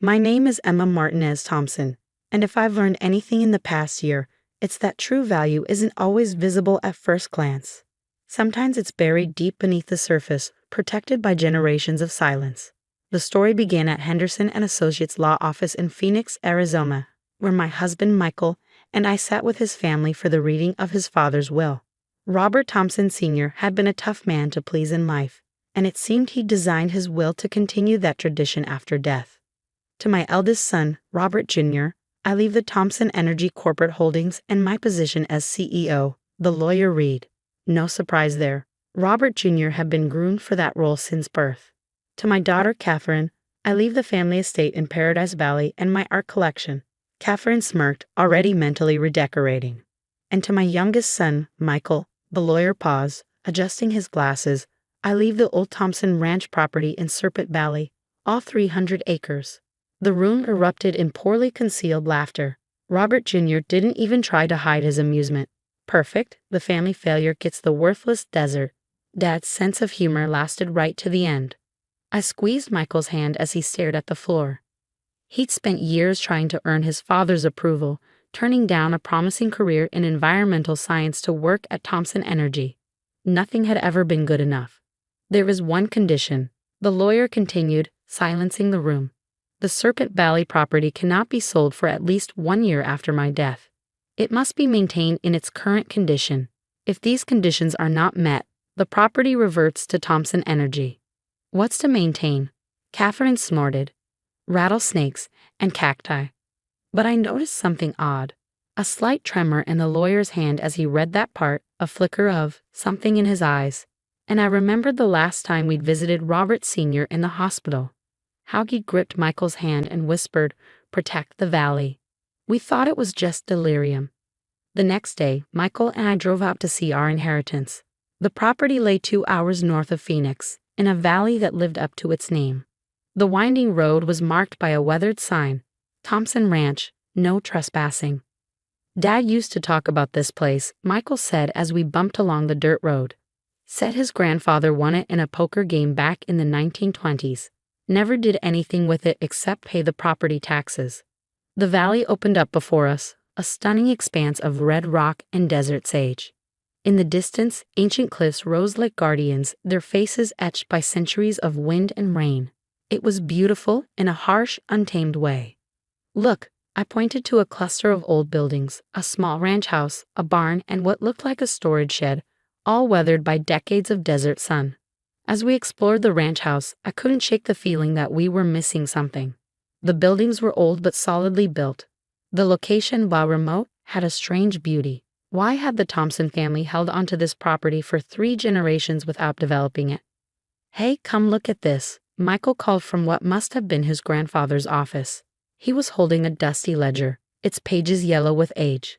My name is Emma Martinez Thompson, and if I've learned anything in the past year, it's that true value isn't always visible at first glance. Sometimes it's buried deep beneath the surface, protected by generations of silence. The story began at Henderson and Associates Law Office in Phoenix, Arizona, where my husband Michael and I sat with his family for the reading of his father's will. Robert Thompson Sr. had been a tough man to please in life, and it seemed he'd designed his will to continue that tradition after death. To my eldest son, Robert Jr., I leave the Thompson Energy corporate holdings and my position as CEO, the lawyer Reed. No surprise there. Robert Jr. had been groomed for that role since birth. To my daughter, Catherine, I leave the family estate in Paradise Valley and my art collection. Catherine smirked, already mentally redecorating. And to my youngest son, Michael, the lawyer paused, adjusting his glasses, I leave the old Thompson Ranch property in Serpent Valley, all 300 acres. The room erupted in poorly concealed laughter. Robert Jr. didn't even try to hide his amusement. Perfect, the family failure gets the worthless desert. Dad's sense of humor lasted right to the end. I squeezed Michael's hand as he stared at the floor. He'd spent years trying to earn his father's approval, turning down a promising career in environmental science to work at Thompson Energy. Nothing had ever been good enough. There was one condition, the lawyer continued, silencing the room. The Serpent Valley property cannot be sold for at least 1 year after my death. It must be maintained in its current condition. If these conditions are not met, the property reverts to Thompson Energy. What's to maintain? Catherine snorted. Rattlesnakes and cacti. But I noticed something odd. A slight tremor in the lawyer's hand as he read that part, a flicker of something in his eyes. And I remembered the last time we'd visited Robert Sr. in the hospital. How he'd gripped Michael's hand and whispered, "Protect the valley." We thought it was just delirium. The next day, Michael and I drove out to see our inheritance. The property lay 2 hours north of Phoenix, in a valley that lived up to its name. The winding road was marked by a weathered sign, Thompson Ranch, no trespassing. Dad used to talk about this place, Michael said as we bumped along the dirt road. Said his grandfather won it in a poker game back in the 1920s. Never did anything with it except pay the property taxes. The valley opened up before us, a stunning expanse of red rock and desert sage. In the distance, ancient cliffs rose like guardians, their faces etched by centuries of wind and rain. It was beautiful in a harsh, untamed way. Look, I pointed to a cluster of old buildings, a small ranch house, a barn, and what looked like a storage shed, all weathered by decades of desert sun. As we explored the ranch house, I couldn't shake the feeling that we were missing something. The buildings were old but solidly built. The location, while remote, had a strange beauty. Why had the Thompson family held onto this property for 3 generations without developing it? "Hey, come look at this," Michael called from what must have been his grandfather's office. He was holding a dusty ledger, its pages yellow with age.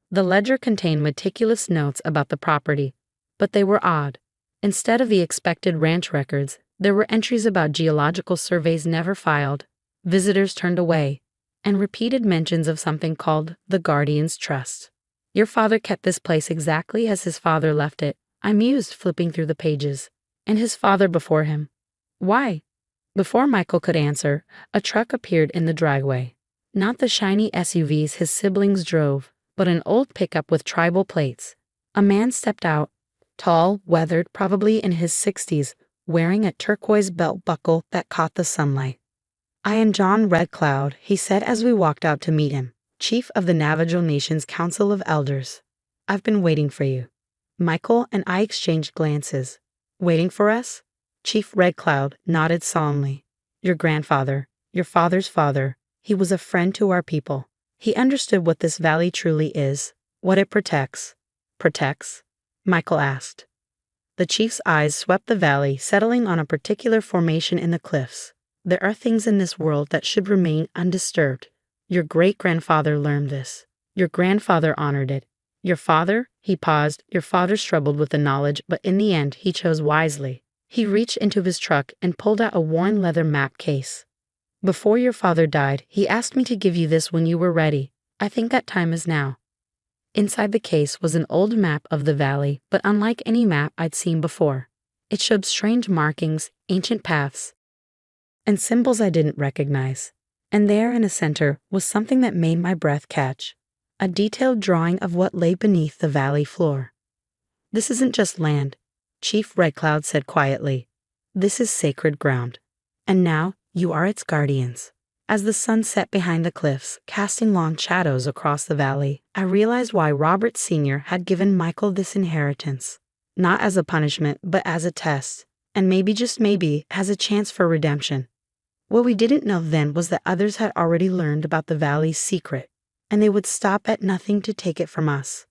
The ledger contained meticulous notes about the property, but they were odd. Instead of the expected ranch records, there were entries about geological surveys never filed, visitors turned away, and repeated mentions of something called the Guardian's Trust. "Your father kept this place exactly as his father left it," I mused, flipping through the pages. "And his father before him. Why?" Before Michael could answer, a truck appeared in the driveway. Not the shiny SUVs his siblings drove, but an old pickup with tribal plates. A man stepped out, tall, weathered, probably in his 60s, wearing a turquoise belt buckle that caught the sunlight. "I am John Red Cloud," he said as we walked out to meet him, chief of the Navajo Nation's Council of Elders. "I've been waiting for you." Michael and I exchanged glances. "Waiting for us?" Chief Red Cloud nodded solemnly. "Your grandfather, your father's father, he was a friend to our people. He understood what this valley truly is, what it protects." "Protects?" Michael asked. The chief's eyes swept the valley, settling on a particular formation in the cliffs. "There are things in this world that should remain undisturbed. Your great-grandfather learned this. Your grandfather honored it. Your father," he paused, "your father struggled with the knowledge, but in the end he chose wisely." He reached into his truck and pulled out a worn leather map case. "Before your father died, he asked me to give you this when you were ready. I think that time is now." Inside the case was an old map of the valley, but unlike any map I'd seen before. It showed strange markings, ancient paths, and symbols I didn't recognize. And there in the center was something that made my breath catch, a detailed drawing of what lay beneath the valley floor. "This isn't just land," Chief Red Cloud said quietly. "This is sacred ground. And now you are its guardians." As the sun set behind the cliffs, casting long shadows across the valley, I realized why Robert Sr. had given Michael this inheritance. Not as a punishment, but as a test, and maybe, just maybe, as a chance for redemption. What we didn't know then was that others had already learned about the valley's secret, and they would stop at nothing to take it from us.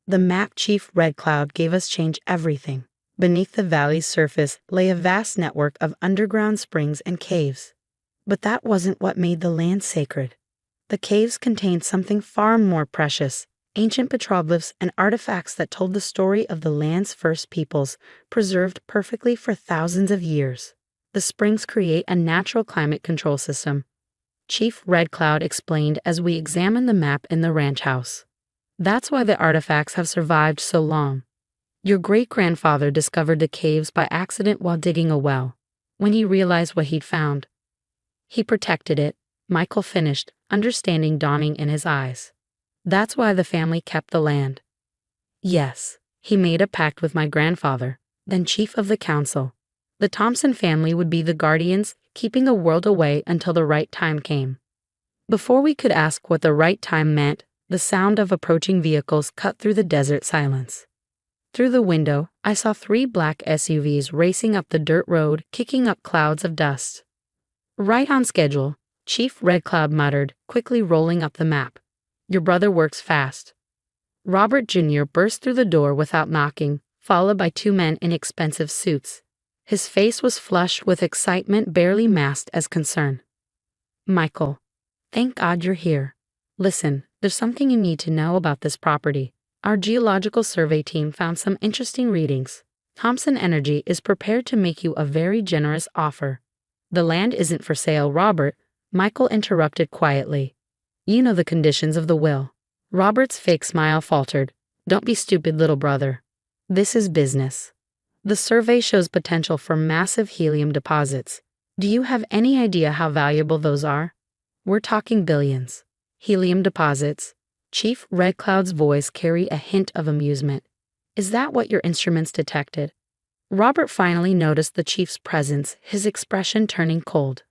The map Chief Red Cloud gave us changed everything. Beneath the valley's surface lay a vast network of underground springs and caves. But that wasn't what made the land sacred. The caves contained something far more precious, ancient petroglyphs and artifacts that told the story of the land's first peoples, preserved perfectly for thousands of years. The springs create a natural climate control system, Chief Red Cloud explained as we examined the map in the ranch house. "That's why the artifacts have survived so long. Your great-grandfather discovered the caves by accident while digging a well. When he realized what he'd found, he protected it," Michael finished, understanding dawning in his eyes. "That's why the family kept the land." "Yes, he made a pact with my grandfather, then chief of the council. The Thompson family would be the guardians, keeping the world away until the right time came." Before we could ask what the right time meant, the sound of approaching vehicles cut through the desert silence. Through the window, I saw 3 black SUVs racing up the dirt road, kicking up clouds of dust. "Right on schedule," Chief Red Cloud muttered, quickly rolling up the map. "Your brother works fast." Robert Jr. burst through the door without knocking, followed by 2 men in expensive suits. His face was flushed with excitement barely masked as concern. "Michael, thank God you're here. Listen, there's something you need to know about this property. Our geological survey team found some interesting readings. Thompson Energy is prepared to make you a very generous offer." "The land isn't for sale, Robert," Michael interrupted quietly. "You know the conditions of the will." Robert's fake smile faltered. "Don't be stupid, little brother. This is business. The survey shows potential for massive helium deposits. Do you have any idea how valuable those are? We're talking billions." "Helium deposits?" Chief Red Cloud's voice carried a hint of amusement. "Is that what your instruments detected?" Robert finally noticed the chief's presence, his expression turning cold.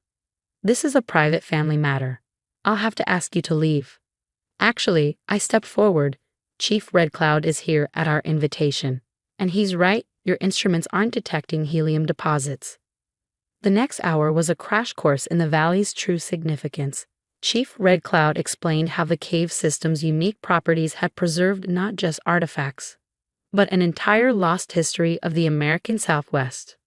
"This is a private family matter. I'll have to ask you to leave." "Actually," I stepped forward, "Chief Red Cloud is here at our invitation. And he's right, your instruments aren't detecting helium deposits." The next hour was a crash course in the valley's true significance. Chief Red Cloud explained how the cave system's unique properties had preserved not just artifacts, but an entire lost history of the American Southwest.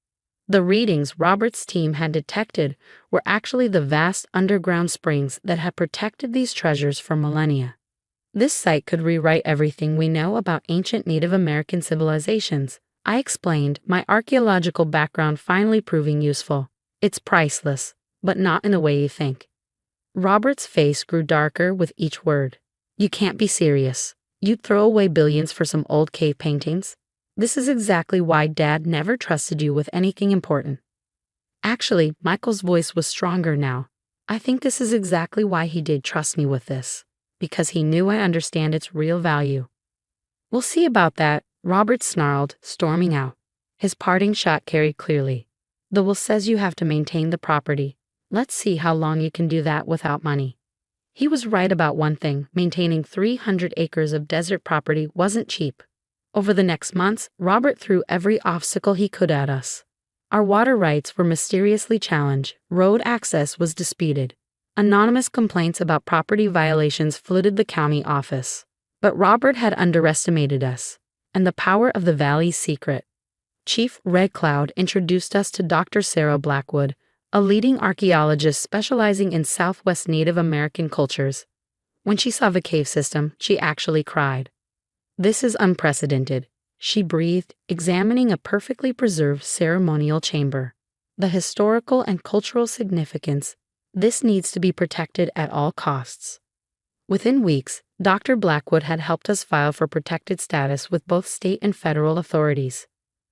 The readings Robert's team had detected were actually the vast underground springs that had protected these treasures for millennia. This site could rewrite everything we know about ancient Native American civilizations, I explained, my archaeological background finally proving useful. "It's priceless, but not in the way you think." Robert's face grew darker with each word. "You can't be serious. You'd throw away billions for some old cave paintings? This is exactly why Dad never trusted you with anything important." Actually, Michael's voice was stronger now. "I think this is exactly why he did trust me with this. Because he knew I understand its real value." "We'll see about that," Robert snarled, storming out. His parting shot carried clearly. "The will says you have to maintain the property. Let's see how long you can do that without money." He was right about one thing: maintaining 300 acres of desert property wasn't cheap. Over the next months, Robert threw every obstacle he could at us. Our water rights were mysteriously challenged, road access was disputed. Anonymous complaints about property violations flooded the county office. But Robert had underestimated us, and the power of the valley's secret. Chief Red Cloud introduced us to Dr. Sarah Blackwood, a leading archaeologist specializing in Southwest Native American cultures. When she saw the cave system, she actually cried. "This is unprecedented," she breathed, examining a perfectly preserved ceremonial chamber. "The historical and cultural significance. This needs to be protected at all costs." Within weeks, Dr. Blackwood had helped us file for protected status with both state and federal authorities.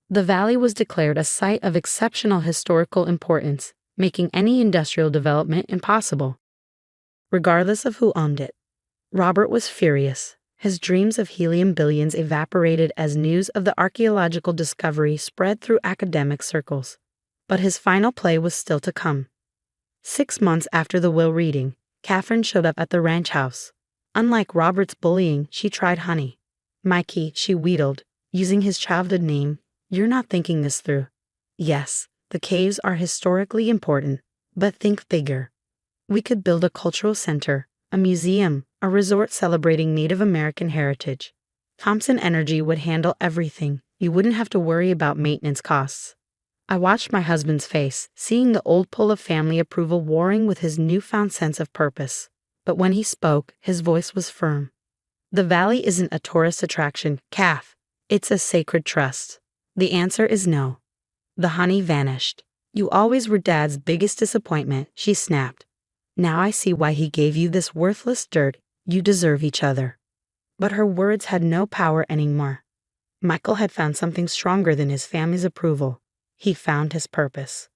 The valley was declared a site of exceptional historical importance, making any industrial development impossible. regardless of who owned it. Robert was furious. His dreams of helium billions evaporated as news of the archaeological discovery spread through academic circles. But his final play was still to come. 6 months after the will reading, Catherine showed up at the ranch house. Unlike Robert's bullying, she tried honey. "Mikey," she wheedled, using his childhood name, "you're not thinking this through. Yes, the caves are historically important, but think bigger. We could build a cultural center, a museum, a resort celebrating Native American heritage. Thompson Energy would handle everything. You wouldn't have to worry about maintenance costs." I watched my husband's face, seeing the old pull of family approval warring with his newfound sense of purpose. But when he spoke, his voice was firm. "The valley isn't a tourist attraction, Kath. It's a sacred trust." The answer is no. The honey vanished. "You always were Dad's biggest disappointment," she snapped. "Now I see why he gave you this worthless dirt. You deserve each other." But her words had no power anymore. Michael had found something stronger than his family's approval. He found his purpose.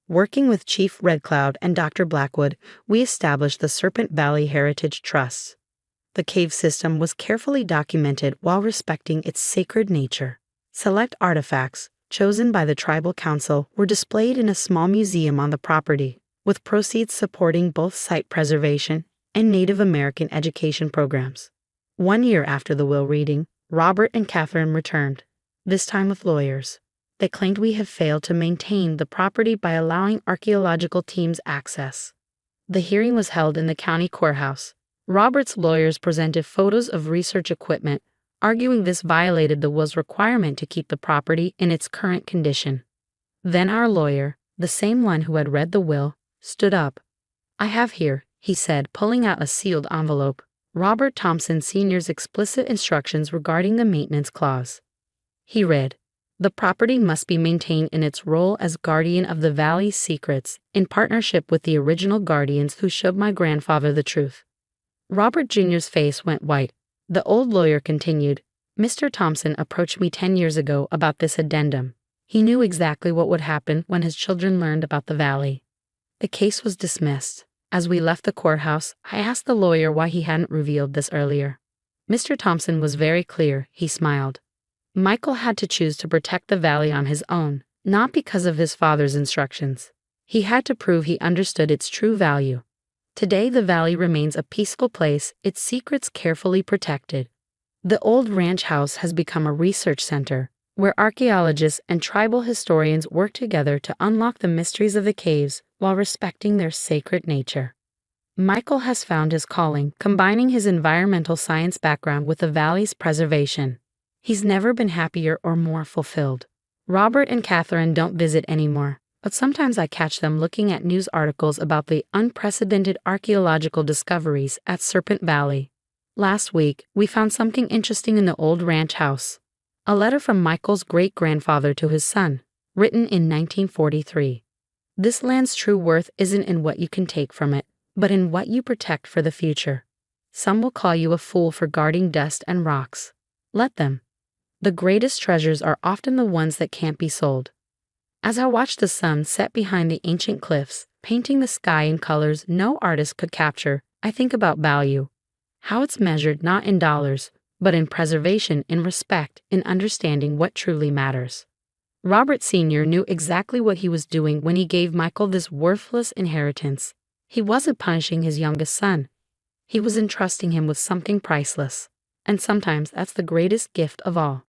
Working with Chief Red Cloud and Dr. Blackwood, we established the Serpent Valley Heritage Trust. The cave system was carefully documented while respecting its sacred nature. Select artifacts, chosen by the tribal council, were displayed in a small museum on the property, with proceeds supporting both site preservation and Native American education programs. 1 year after the will reading, Robert and Catherine returned, this time with lawyers. They claimed we had failed to maintain the property by allowing archaeological teams access. The hearing was held in the county courthouse. Robert's lawyers presented photos of research equipment, arguing this violated the will's requirement to keep the property in its current condition. Then our lawyer, the same one who had read the will, stood up. "I have here," he said, pulling out a sealed envelope, "Robert Thompson Sr.'s explicit instructions regarding the maintenance clause." He read, "The property must be maintained in its role as guardian of the valley's secrets, in partnership with the original guardians who showed my grandfather the truth." Robert Jr.'s face went white. The old lawyer continued, "Mr. Thompson approached me 10 years ago about this addendum. He knew exactly what would happen when his children learned about the valley." The case was dismissed. As we left the courthouse, I asked the lawyer why he hadn't revealed this earlier. Mr. Thompson was very clear, he smiled. Michael had to choose to protect the valley on his own, not because of his father's instructions. He had to prove he understood its true value. Today the valley remains a peaceful place, its secrets carefully protected. The old ranch house has become a research center, where archaeologists and tribal historians work together to unlock the mysteries of the caves while respecting their sacred nature. Michael has found his calling, combining his environmental science background with the valley's preservation. He's never been happier or more fulfilled. Robert and Catherine don't visit anymore, but sometimes I catch them looking at news articles about the unprecedented archaeological discoveries at Serpent Valley. Last week, we found something interesting in the old ranch house. A letter from Michael's great-grandfather to his son, written in 1943. "This land's true worth isn't in what you can take from it, but in what you protect for the future. Some will call you a fool for guarding dust and rocks. Let them. The greatest treasures are often the ones that can't be sold." As I watched the sun set behind the ancient cliffs, painting the sky in colors no artist could capture, I think about value. How it's measured not in dollars, but in preservation, in respect, in understanding what truly matters. Robert Sr. knew exactly what he was doing when he gave Michael this worthless inheritance. He wasn't punishing his youngest son. He was entrusting him with something priceless. And sometimes that's the greatest gift of all.